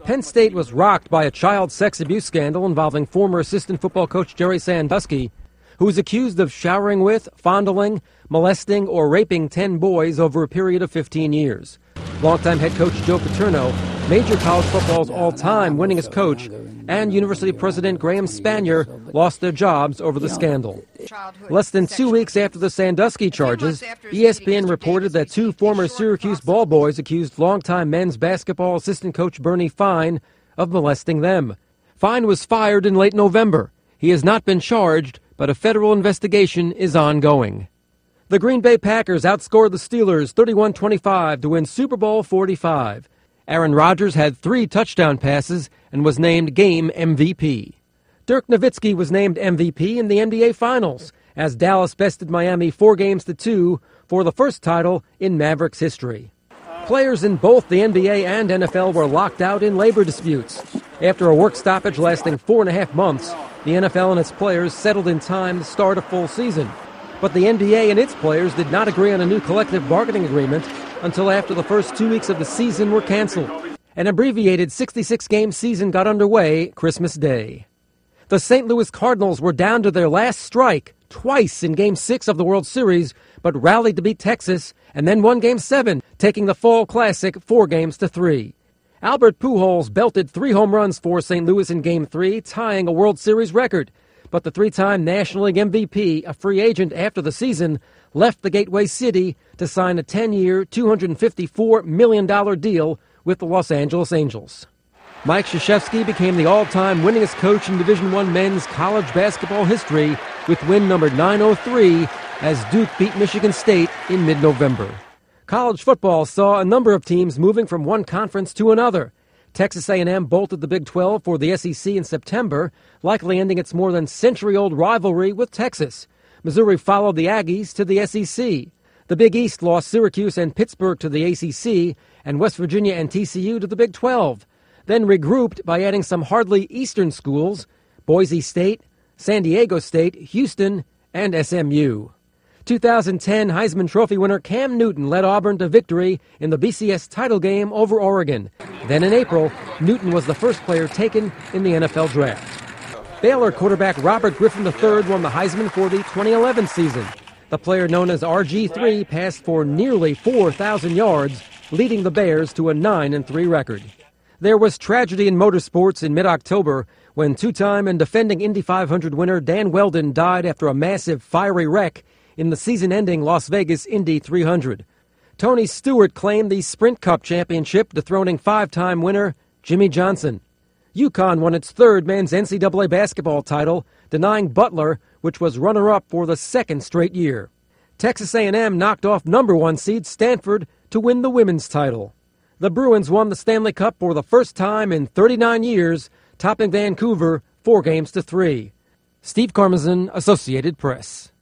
Penn State was rocked by a child sex abuse scandal involving former assistant football coach Jerry Sandusky, who was accused of showering with, fondling, molesting, or raping 10 boys over a period of 15 years. Longtime head coach Joe Paterno, major college football's all-time winningest coach, and University President Graham Spanier lost their jobs over the scandal. Less than 2 weeks after the Sandusky charges, ESPN reported that 2 former Syracuse ball boys accused longtime men's basketball assistant coach Bernie Fine of molesting them. Fine was fired in late November. He has not been charged, but a federal investigation is ongoing. The Green Bay Packers outscored the Steelers 31-25 to win Super Bowl 45. Aaron Rodgers had 3 touchdown passes and was named game MVP. Dirk Nowitzki was named MVP in the NBA Finals as Dallas bested Miami 4-2 for the first title in Mavericks history. Players in both the NBA and NFL were locked out in labor disputes. After a work stoppage lasting 4.5 months, the NFL and its players settled in time to start a full season. But the NBA and its players did not agree on a new collective bargaining agreement until after the first 2 weeks of the season were canceled. An abbreviated 66-game season got underway Christmas Day. The St. Louis Cardinals were down to their last strike twice in Game 6 of the World Series, but rallied to beat Texas and then won Game 7, taking the Fall Classic 4-3. Albert Pujols belted 3 home runs for St. Louis in Game 3, tying a World Series record. But the 3-time National League MVP, a free agent after the season, left the Gateway City to sign a 10-year, $254 million deal with the Los Angeles Angels. Mike Krzyzewski became the all-time winningest coach in Division I men's college basketball history with win number 903 as Duke beat Michigan State in mid-November. College football saw a number of teams moving from one conference to another. Texas A&M bolted the Big 12 for the SEC in September, likely ending its more than century-old rivalry with Texas. Missouri followed the Aggies to the SEC. The Big East lost Syracuse and Pittsburgh to the ACC, and West Virginia and TCU to the Big 12. Then regrouped by adding some hardly Eastern schools, Boise State, San Diego State, Houston, and SMU. 2010 Heisman Trophy winner Cam Newton led Auburn to victory in the BCS title game over Oregon. Then in April, Newton was the first player taken in the NFL draft. Baylor quarterback Robert Griffin III won the Heisman for the 2011 season. The player known as RG3 passed for nearly 4,000 yards, leading the Bears to a 9-3 record. There was tragedy in motorsports in mid-October when 2-time and defending Indy 500 winner Dan Weldon died after a massive fiery wreck in the season-ending Las Vegas Indy 300. Tony Stewart claimed the Sprint Cup championship, dethroning 5-time winner Jimmy Johnson. UConn won its 3rd men's NCAA basketball title, denying Butler, which was runner-up for the 2nd straight year. Texas A&M knocked off number 1 seed Stanford to win the women's title. The Bruins won the Stanley Cup for the first time in 39 years, topping Vancouver 4-3. Steve Carmazin, Associated Press.